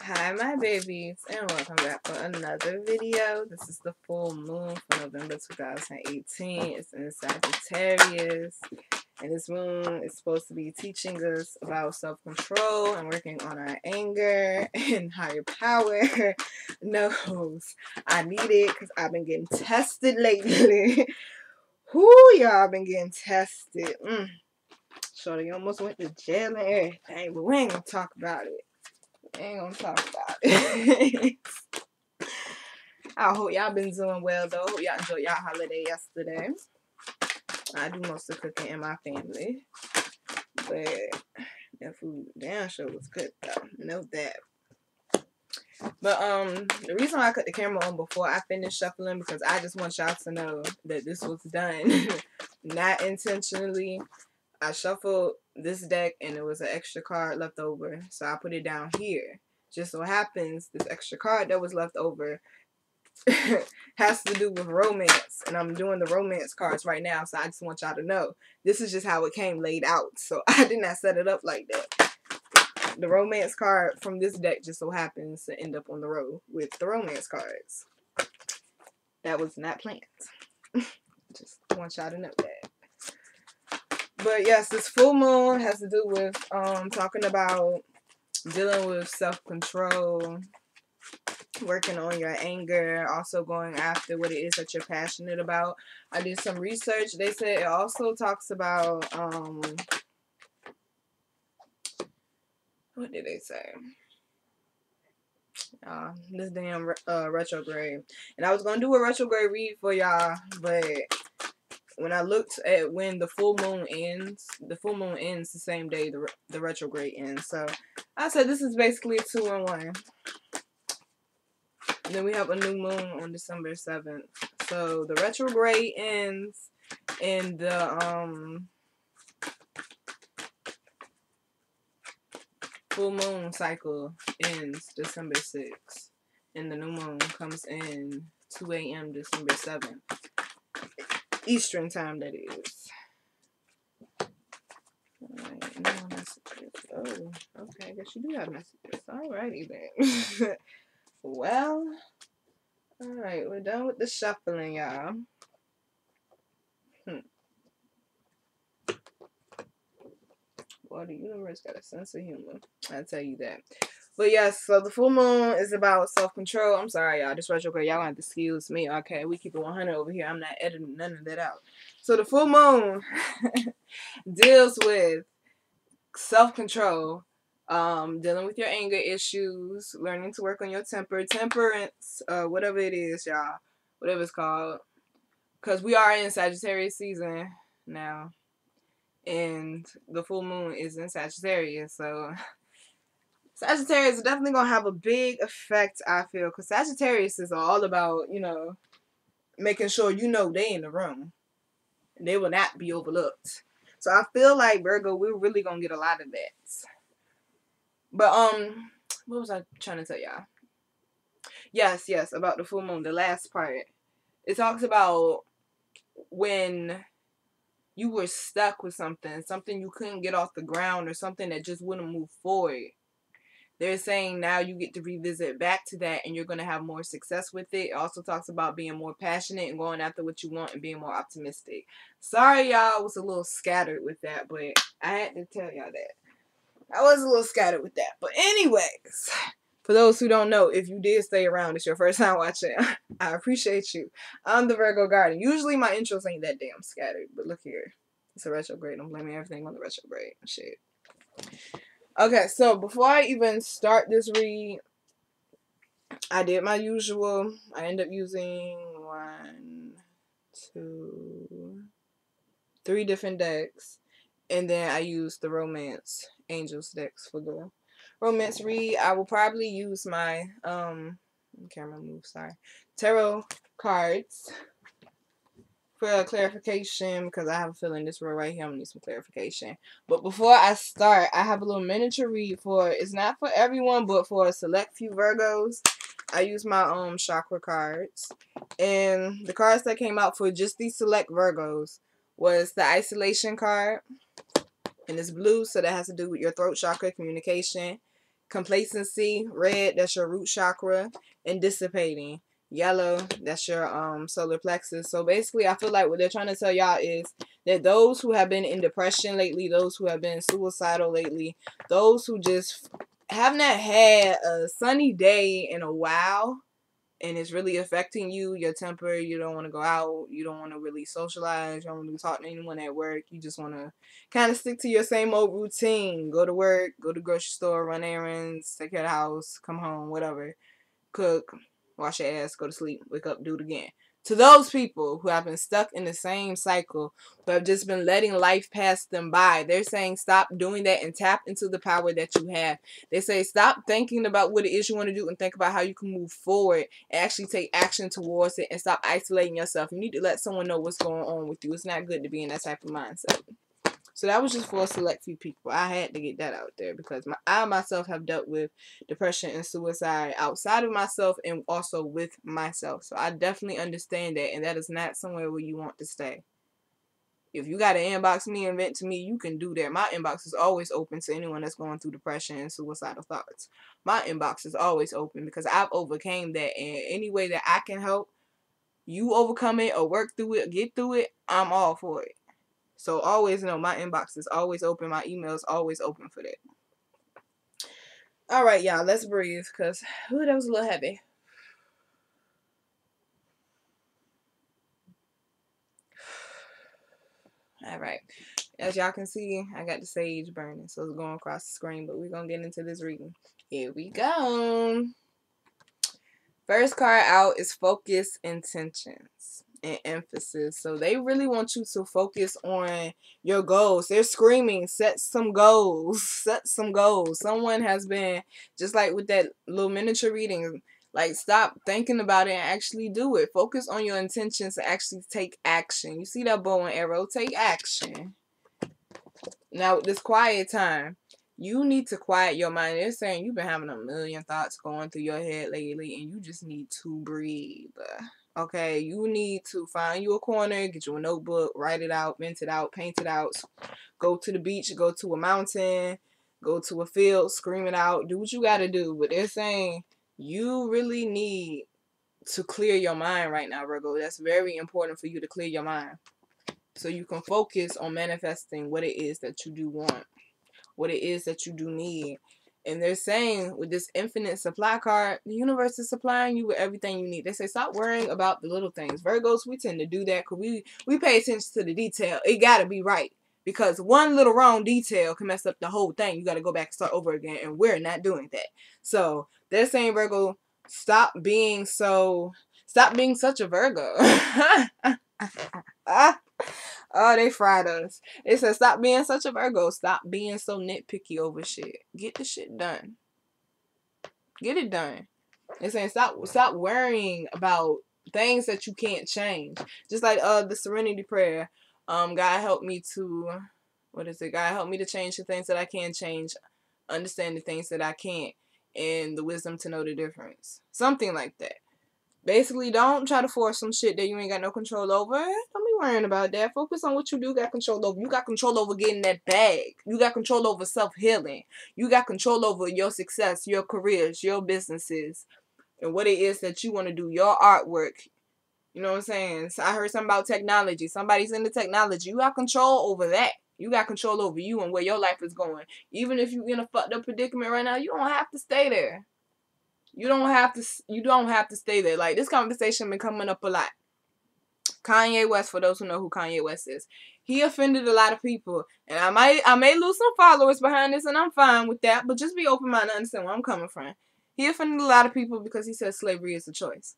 Hi my babies, and welcome back for another video. This is the full moon for November 2018. It's in Sagittarius, and this moon is supposed to be teaching us about self-control and working on our anger and higher power. Knows I need it because I've been getting tested lately. Whoo, y'all, I've been getting tested. Shorty almost went to jail and everything, but we ain't gonna talk about it. Ain't gonna talk about it. I hope y'all been doing well though. Hope y'all enjoyed y'all holiday yesterday. I do most of the cooking in my family, but that food damn sure was good though. Know that. But the reason why I cut the camera on before I finished shuffling because I just want y'all to know that this was done not intentionally. I shuffled this deck and there was an extra card left over, so I put it down here. Just so happens this extra card that was left over has to do with romance, and I'm doing the romance cards right now, so I just want y'all to know this is just how it came laid out. So I did not set it up like that. The romance card from this deck just so happens to end up on the row with the romance cards. That was not planned. Just want y'all to know that. But yes, this full moon has to do with talking about dealing with self-control, working on your anger, also going after what it is that you're passionate about. I did some research. They said it also talks about what did they say? This damn retrograde. And I was gonna do a retrograde read for y'all, but when I looked at when the full moon ends the same day the retrograde ends. So I said this is basically a 2-in-1. And then we have a new moon on December 7th. So the retrograde ends and the full moon cycle ends December 6th. And the new moon comes in 2 a.m. December 7th. Eastern time, that is. Alright, no messages. Oh, okay, I guess you do have messages. Alrighty then. Well, alright, we're done with the shuffling, y'all. Well, the universe got a sense of humor. I'll tell you that. But yes, so the full moon is about self-control. I'm sorry, y'all. This retrograde, y'all gonna have to excuse me. Okay, we keep it 100 over here. I'm not editing none of that out. So the full moon deals with self-control, dealing with your anger issues, learning to work on your temperance, whatever it is, y'all. Whatever it's called. Because we are in Sagittarius season now. And the full moon is in Sagittarius, so Sagittarius is definitely gonna have a big effect, I feel, because Sagittarius is all about, you know, making sure you know they in the room and they will not be overlooked. So I feel like Virgo, we're really gonna get a lot of that. But what was I trying to tell y'all? Yes, about the full moon, the last part. It talks about when you were stuck with something you couldn't get off the ground, or something that just wouldn't move forward. They're saying now you get to revisit back to that and you're going to have more success with it. It also talks about being more passionate and going after what you want and being more optimistic. Sorry, y'all, I was a little scattered with that, but I had to tell y'all that. I was a little scattered with that. But anyways, for those who don't know, if you did stay around, it's your first time watching, I appreciate you. I'm the Virgo Garden. Usually my intros ain't that damn scattered, but look here. It's a retrograde. I'm blaming everything on the retrograde. Shit. Okay, so before I even start this read, I did my usual. I ended up using 1, 2, 3 different decks. And then I used the Romance Angels decks for the romance read. I will probably use my camera move, sorry, tarot cards for a clarification, because I have a feeling this row right here I'm gonna need some clarification. But before I start, I have a little miniature read for, it's not for everyone, but for a select few Virgos. I use my chakra cards, and the cards that came out for just these select Virgos was the isolation card, and it's blue, so that has to do with your throat chakra, communication. Complacency, red, that's your root chakra. And dissipating, yellow, that's your solar plexus. So basically, I feel like what they're trying to tell y'all is that those who have been in depression lately, those who have been suicidal lately, those who just have not had a sunny day in a while, and it's really affecting you, your temper, you don't want to go out, you don't want to really socialize, you don't want to talk to anyone at work, you just want to kind of stick to your same old routine, go to work, go to the grocery store, run errands, take care of the house, come home, whatever, cook, wash your ass, go to sleep, wake up, do it again. To those people who have been stuck in the same cycle, who have just been letting life pass them by, they're saying stop doing that and tap into the power that you have. They say stop thinking about what it is you want to do and think about how you can move forward and actually take action towards it, and stop isolating yourself. You need to let someone know what's going on with you. It's not good to be in that type of mindset. So that was just for a select few people. I had to get that out there because I myself have dealt with depression and suicide outside of myself and also with myself. So I definitely understand that, and that is not somewhere where you want to stay. If you got to inbox me and vent to me, you can do that. My inbox is always open to anyone that's going through depression and suicidal thoughts. My inbox is always open because I've overcame that, and any way that I can help you overcome it or work through it, get through it, I'm all for it. So always know my inbox is always open. My email is always open for that. Alright, y'all. Let's breathe because that was a little heavy. Alright. As y'all can see, I got the sage burning. So it's going across the screen. But we're going to get into this reading. Here we go. First card out is focus, intentions, and emphasis. So they really want you to focus on your goals. They're screaming, set some goals. Set some goals. Someone has been, just like with that little miniature reading, like stop thinking about it and actually do it. Focus on your intentions and actually take action. You see that bow and arrow? Take action. Now, this quiet time, you need to quiet your mind. They're saying you've been having a million thoughts going through your head lately, and you just need to breathe. Okay, you need to find you a corner, get you a notebook, write it out, vent it out, paint it out, go to the beach, go to a mountain, go to a field, scream it out, do what you got to do. But they're saying you really need to clear your mind right now, Virgo. That's very important for you to clear your mind so you can focus on manifesting what it is that you do want, what it is that you do need. And they're saying with this infinite supply card, the universe is supplying you with everything you need. They say stop worrying about the little things. Virgos, we tend to do that because we pay attention to the detail. It got to be right. Because one little wrong detail can mess up the whole thing. You got to go back and start over again. And we're not doing that. So they're saying, Virgo, stop being such a Virgo. Oh, they fried us. It says stop being such a Virgo. Stop being so nitpicky over shit. Get the shit done. Get it done. It's saying stop worrying about things that you can't change. Just like the Serenity Prayer. God help me to, what is it? God help me to change the things that I can change. Understand the things that I can't. And the wisdom to know the difference. Something like that. Basically, don't try to force some shit that you ain't got no control over. Don't be worrying about that. Focus on what you do got control over. You got control over getting that bag. You got control over self-healing. You got control over your success, your careers, your businesses, and what it is that you want to do, your artwork. You know what I'm saying? So I heard something about technology. Somebody's into technology. You got control over that. You got control over you and where your life is going. Even if you're in a fucked up predicament right now, you don't have to stay there. You don't have to stay there. Like, this conversation been coming up a lot. Kanye West, for those who know who Kanye West is, he offended a lot of people. And I may lose some followers behind this, and I'm fine with that. But just be open-minded and understand where I'm coming from. He offended a lot of people because he said slavery is a choice.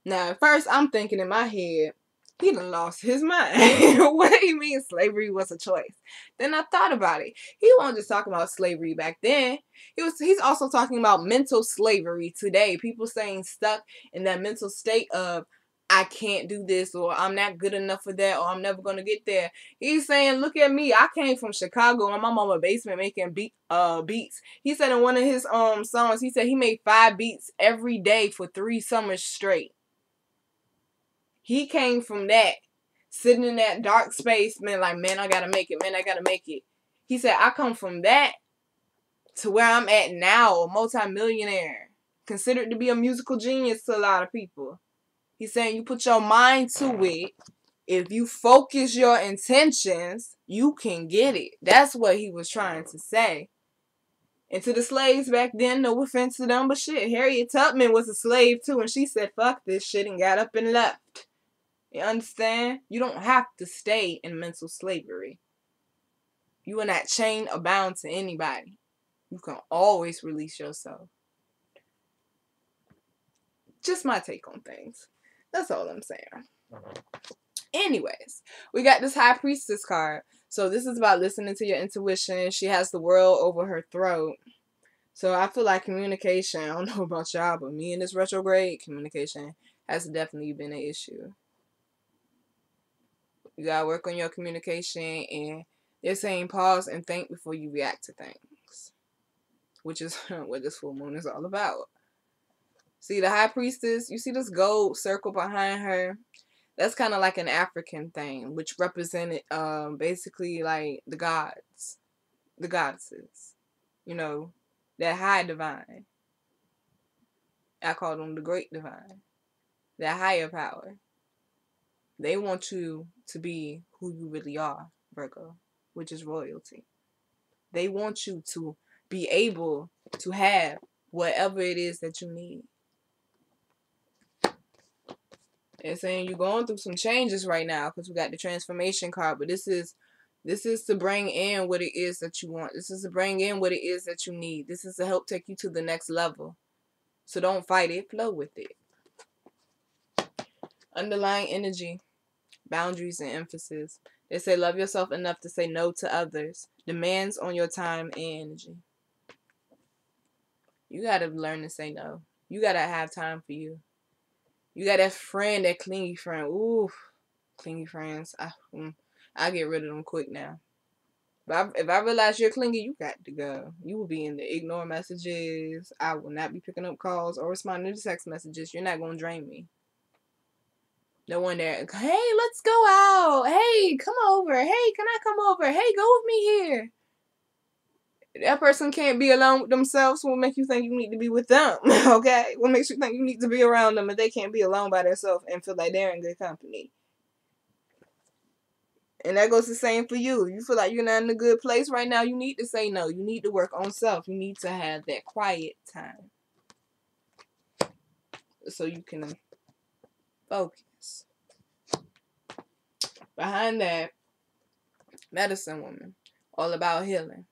Now, at first, I'm thinking in my head, he done lost his mind. What do you mean slavery was a choice? Then I thought about it. He wasn't just talking about slavery back then. He's also talking about mental slavery today. People staying stuck in that mental state of, I can't do this, or I'm not good enough for that, or I'm never going to get there. He's saying, look at me. I came from Chicago and my mama basement making beats. He said in one of his songs, he said he made 5 beats every day for 3 summers straight. He came from that, sitting in that dark space, man, like, man, I gotta make it, man, I gotta make it. He said, I come from that to where I'm at now, a multi-millionaire, considered to be a musical genius to a lot of people. He's saying you put your mind to it. If you focus your intentions, you can get it. That's what he was trying to say. And to the slaves back then, no offense to them, but shit, Harriet Tubman was a slave too, and she said, fuck this shit, and got up and left. You understand? You don't have to stay in mental slavery. You are not chained or bound to anybody. You can always release yourself. Just my take on things. That's all I'm saying. Anyways, we got this High Priestess card. So this is about listening to your intuition. She has the world over her throat. So I feel like communication, I don't know about y'all, but me in this retrograde, communication has definitely been an issue. You gotta work on your communication, and they're saying pause and think before you react to things, which is what this full moon is all about. See the High Priestess, you see this gold circle behind her? That's kind of like an African thing, which represented basically like the gods, the goddesses, you know, that high divine. I call them the great divine, that higher power. They want you to be who you really are, Virgo, which is royalty. They want you to be able to have whatever it is that you need. They're saying you're going through some changes right now because we got the transformation card, but this is to bring in what it is that you want. This is to bring in what it is that you need. This is to help take you to the next level. So don't fight it, flow with it. Underlying energy, boundaries and emphasis. They say love yourself enough to say no to others. Demands on your time and energy. You got to learn to say no. You got to have time for you. You got that friend, that clingy friend. Ooh, clingy friends. I get rid of them quick now. But if I realize you're clingy, you got to go. You will be in the ignore messages. I will not be picking up calls or responding to text messages. You're not going to drain me. No one there. Hey, let's go out. Hey, come over. Hey, can I come over? Hey, go with me here. That person can't be alone with themselves. What makes you think you need to be with them? Okay? What makes you think you need to be around them if they can't be alone by themselves and feel like they're in good company? And that goes the same for you. You feel like you're not in a good place right now, you need to say no. You need to work on self. You need to have that quiet time so you can focus. Behind that, medicine woman, all about healing.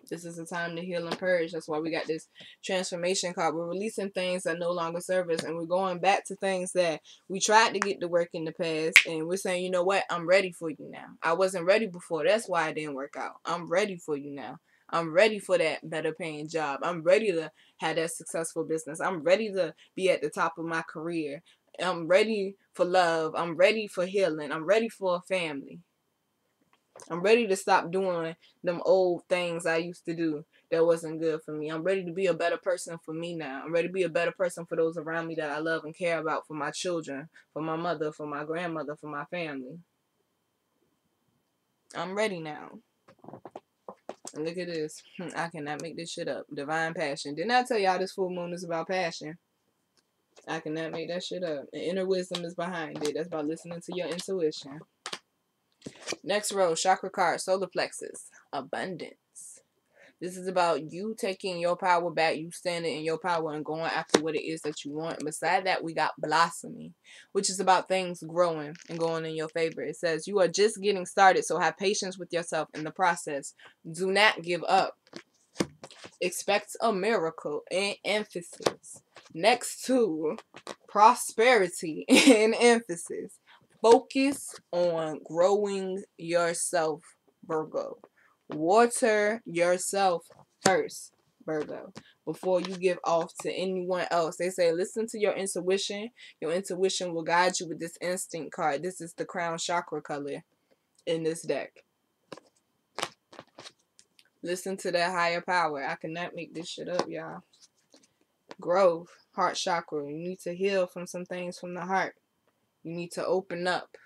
This is the time to heal and purge. That's why we got this transformation card. We're releasing things that no longer serve us, and we're going back to things that we tried to get to work in the past, and we're saying, you know what, I'm ready for you now. I wasn't ready before. That's why it didn't work out. I'm ready for you now. I'm ready for that better paying job. I'm ready to have that successful business. I'm ready to be at the top of my career. I'm ready for love. I'm ready for healing. I'm ready for a family. I'm ready to stop doing them old things I used to do that wasn't good for me. I'm ready to be a better person for me now. I'm ready to be a better person for those around me that I love and care about, for my children, for my mother, for my grandmother, for my family. I'm ready now. And look at this. I cannot make this shit up. Divine passion. Didn't I tell y'all this full moon is about passion? I cannot make that shit up. And inner wisdom is behind it. That's about listening to your intuition. Next row, chakra card, solar plexus, abundance. This is about you taking your power back, you standing in your power and going after what it is that you want. And beside that, we got blossoming, which is about things growing and going in your favor. It says you are just getting started, so have patience with yourself in the process. Do not give up. Expect a miracle and emphasis. Next to prosperity and emphasis. Focus on growing yourself, Virgo. Water yourself first, Virgo, before you give off to anyone else. They say listen to your intuition. Your intuition will guide you with this instinct card. This is the crown chakra color in this deck. Listen to that higher power. I cannot make this shit up, y'all. Growth, heart chakra. You need to heal from some things from the heart. You need to open up.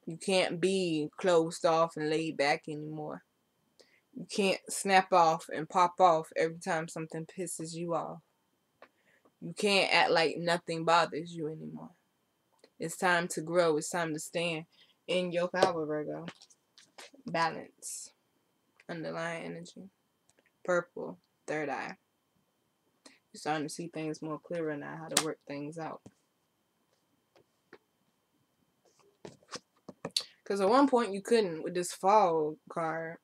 You can't be closed off and laid back anymore. You can't snap off and pop off every time something pisses you off. You can't act like nothing bothers you anymore. It's time to grow. It's time to stand in your power, Virgo. Balance. Underlying energy. Purple. Third eye. You're starting to see things more clearer now, how to work things out. Because at one point you couldn't with this fall card.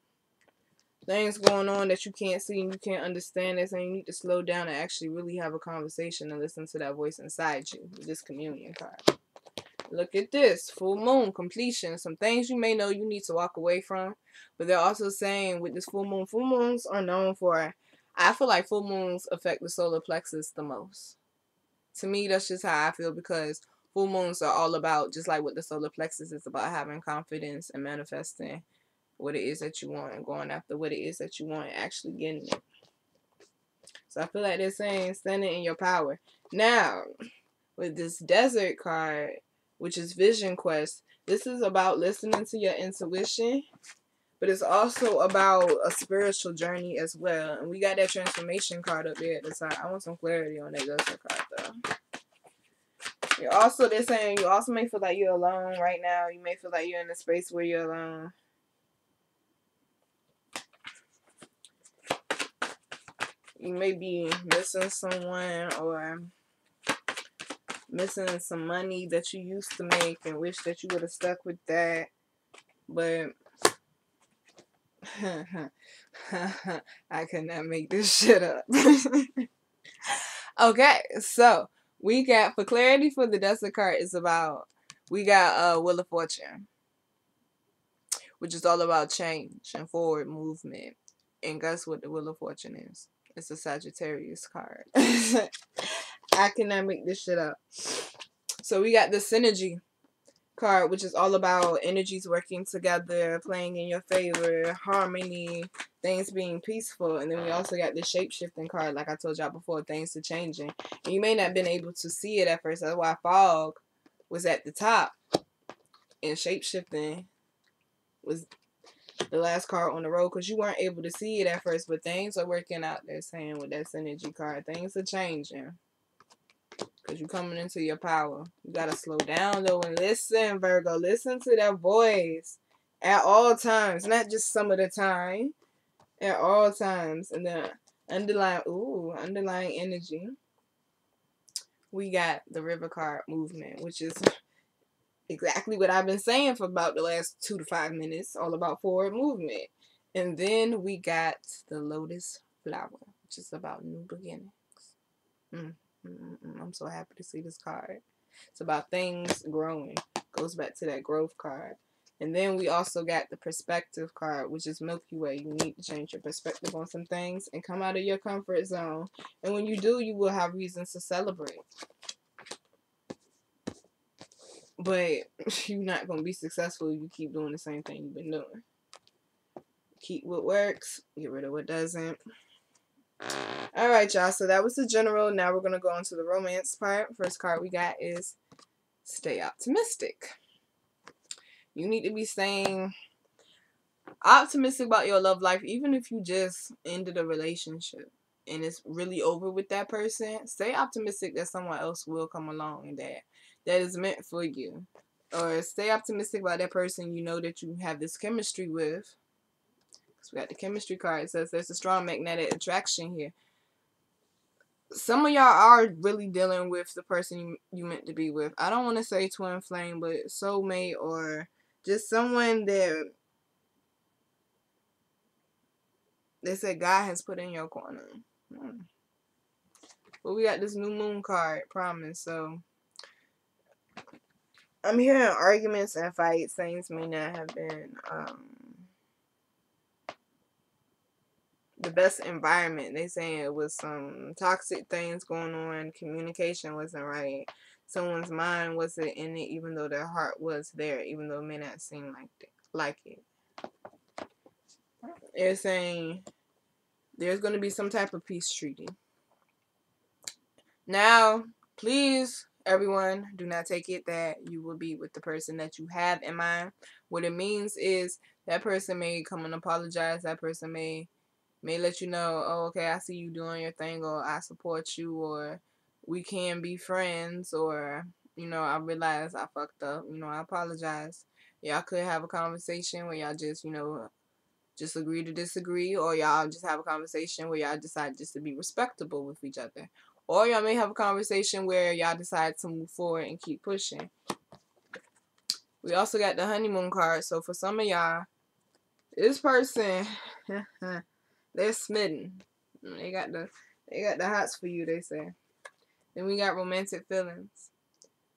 Things going on that you can't see and you can't understand. They're saying you need to slow down and actually really have a conversation and listen to that voice inside you with this communion card. Look at this. Full moon, completion. Some things you may know you need to walk away from. But they're also saying with this full moons are known for, I feel like full moons affect the solar plexus the most. To me, that's just how I feel, because full moons are all about, just like what the solar plexus is about, having confidence and manifesting what it is that you want and going after what it is that you want and actually getting it. So I feel like they're saying standing in your power. Now, with this desert card, which is Vision Quest, this is about listening to your intuition, but it's also about a spiritual journey as well. And we got that transformation card up there at the top. I want some clarity on that desert card though. They're saying you also may feel like you're alone right now. You may feel like you're in a space where you're alone. You may be missing someone or missing some money that you used to make and wish that you would have stuck with that. But I cannot make this shit up. Okay, so we got, for clarity for the desert card, is about, we got Wheel of Fortune, which is all about change and forward movement. And guess what the Wheel of Fortune is? It's a Sagittarius card. I cannot make this shit up. So we got the Synergy card, which is all about energies working together, playing in your favor, harmony, things being peaceful. And then we also got the Shape-Shifting card, like I told y'all before, things are changing. And you may not have been able to see it at first. That's why Fog was at the top. And Shape-Shifting was the last card on the road, because you weren't able to see it at first. But things are working out, they're saying, with that Synergy card. Things are changing. Because you're coming into your power. You got to slow down, though, and listen, Virgo. Listen to that voice at all times. Not just some of the time. At all times. And then underlying energy. We got the River card, movement, which is exactly what I've been saying for about the last 2 to 5 minutes. All about forward movement. And then we got the Lotus flower, which is about new beginnings. I'm so happy to see this card. It's about things growing. Goes back to that growth card. And then we also got the Perspective card, which is Milky Way. You need to change your perspective on some things and come out of your comfort zone. And when you do, you will have reasons to celebrate. But you're not going to be successful if you keep doing the same thing you've been doing. Keep what works. Get rid of what doesn't. Alright, y'all. So that was the general. Now we're going to go on to the romance part. First card we got is Stay Optimistic. You need to be staying optimistic about your love life. Even if you just ended a relationship and it's really over with that person, stay optimistic that someone else will come along and that is meant for you. Or stay optimistic about that person you know that you have this chemistry with. We got the chemistry card. It says there's a strong magnetic attraction here. Some of y'all are really dealing with the person you meant to be with. I don't want to say twin flame, but soulmate, or just someone that they said God has put in your corner. But we got this new moon card, promise. So I'm hearing arguments and fights. Things may not have been the best environment. They saying it was some toxic things going on. Communication wasn't right. Someone's mind wasn't in it, even though their heart was there, even though it may not seem like it. They're saying there's going to be some type of peace treaty. Now, please, everyone, do not take it that you will be with the person that you have in mind. What it means is That person may come and apologize. That person may let you know, oh, okay, I see you doing your thing, or I support you, or we can be friends, or, you know, I realize I fucked up, you know, I apologize. Y'all could have a conversation where y'all just, you know, just agree to disagree, or y'all just have a conversation where y'all decide just to be respectable with each other. Or y'all may have a conversation where y'all decide to move forward and keep pushing. We also got the honeymoon card. So for some of y'all, this person, they're smitten. They got the hots for you, they say. Then we got romantic feelings.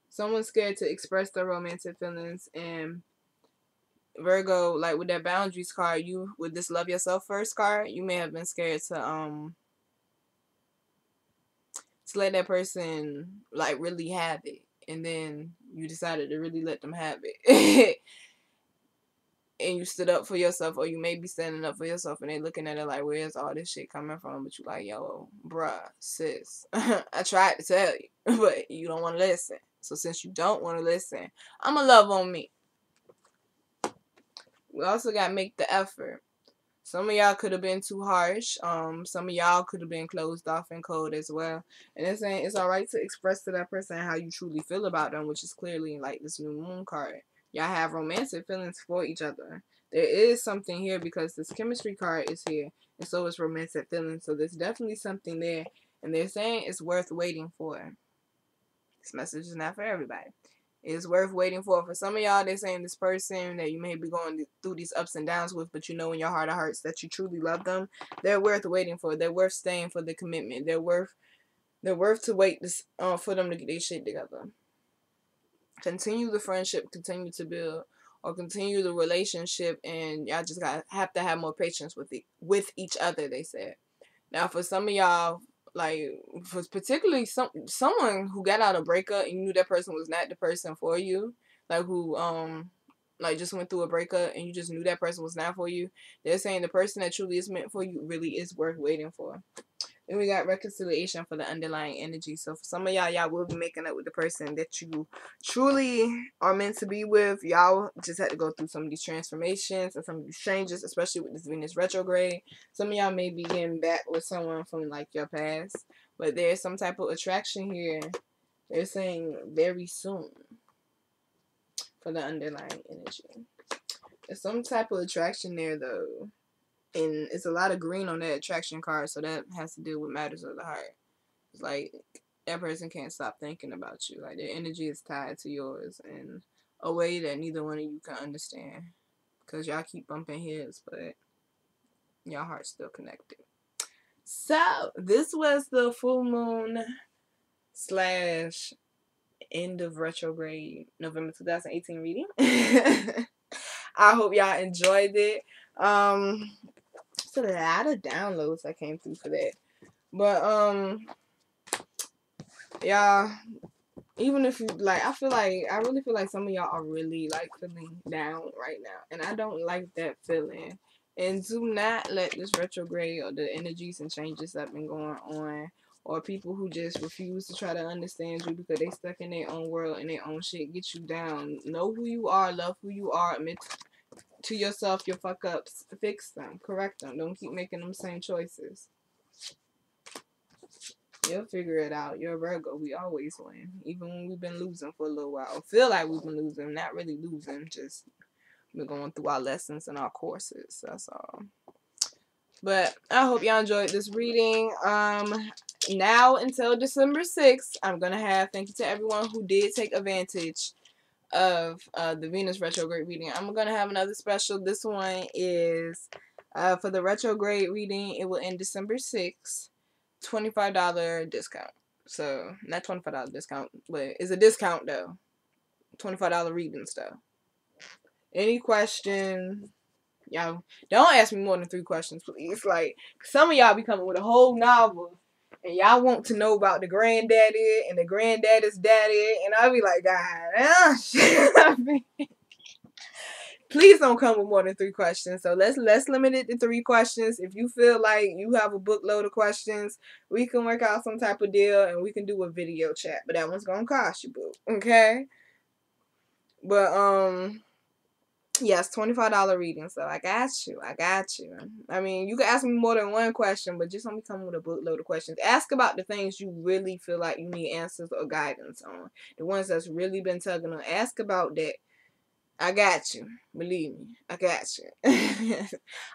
Someone's scared to express their romantic feelings, and Virgo, like with that boundaries card, you with this love yourself first card, you may have been scared to let that person like really have it, and then you decided to really let them have it. And you stood up for yourself, or you may be standing up for yourself, and they looking at it like, where's all this shit coming from? But you like, yo, bruh, sis, I tried to tell you, but you don't want to listen. So since you don't want to listen, I'ma love on me. We also got make the effort. Some of y'all could have been too harsh. Some of y'all could have been closed off and cold as well. And it's saying it's alright to express to that person how you truly feel about them, which is clearly like this new moon card. Y'all have romantic feelings for each other. There is something here because this chemistry card is here, and so is romantic feelings. So there's definitely something there, and they're saying it's worth waiting for. This message is not for everybody. It's worth waiting for. For some of y'all, they're saying this person that you may be going through these ups and downs with, but you know in your heart of hearts that you truly love them. They're worth waiting for. They're worth staying for the commitment. They're worth to wait for them to get their shit together. Continue the friendship, continue to build, or continue the relationship, and y'all just have to have more patience with each other. They said. Now, for some of y'all, like for particularly someone who got out of breakup and you knew that person was not the person for you, like who like just went through a breakup and you just knew that person was not for you, they're saying the person that truly is meant for you really is worth waiting for. Then we got reconciliation for the underlying energy. So for some of y'all will be making up with the person that you truly are meant to be with. Y'all just had to go through some of these transformations and some of these changes, especially with this Venus retrograde. Some of y'all may be getting back with someone from like your past, but there's some type of attraction here. They're saying very soon for the underlying energy. There's some type of attraction there though. And it's a lot of green on that attraction card, so that has to deal with matters of the heart. It's like that person can't stop thinking about you. Like their energy is tied to yours in a way that neither one of you can understand. Because y'all keep bumping heads, but y'all heart's still connected. So this was the full moon / end of retrograde November 2018 reading. I hope y'all enjoyed it. It's a lot of downloads that came through for that. But y'all, even if you like, I really feel like some of y'all are really like feeling down right now, and I don't like that feeling. And do not let this retrograde or the energies and changes that have been going on, or people who just refuse to try to understand you because they stuck in their own world and their own shit, get you down. Know who you are, love who you are, admit to yourself your fuck ups, fix them, correct them. Don't keep making them same choices. You'll figure it out. You're a Virgo. We always win. Even when we've been losing for a little while. Feel like we've been losing. Not really losing. Just we're going through our lessons and our courses. That's all. But I hope y'all enjoyed this reading. Now until December 6th, I'm going to have, thank you to everyone who did take advantage of the Venus retrograde reading. I'm going to have another special. This one is for the retrograde reading. It will end December 6th. $25 discount. So not $25 discount, but it's a discount though. $25 readings though. Any question? Y'all don't ask me more than 3 questions, please. Like some of y'all be coming with a whole novel and y'all want to know about the granddaddy and the granddaddy's daddy, and I'll be like, God, please don't come with more than 3 questions. So let's limit it to 3 questions. If you feel like you have a bookload of questions, we can work out some type of deal and we can do a video chat. But that one's gonna cost you, boo. Okay? But Yes, $25 reading. So I got you. I got you. I mean, you can ask me more than one question, but just don't be coming with a boatload of questions. Ask about the things you really feel like you need answers or guidance on. The ones that's really been tugging on. Ask about that. I got you. Believe me, I got you.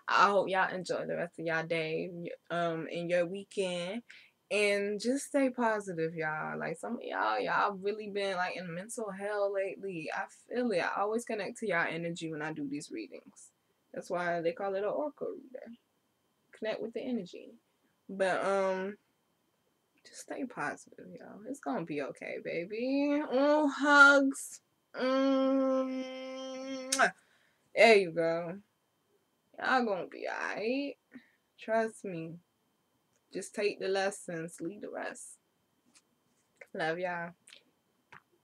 I hope y'all enjoy the rest of y'all day, and your weekend, and just stay positive, y'all. Like some of y'all really been like in mental hell lately. I feel it. I always connect to y'all energy when I do these readings. That's why they call it an oracle reader. Connect with the energy. But just stay positive, y'all. It's gonna be okay, baby. Oh, hugs. There you go. Y'all gonna be alright. Trust me. Just take the lessons, leave the rest. Love y'all.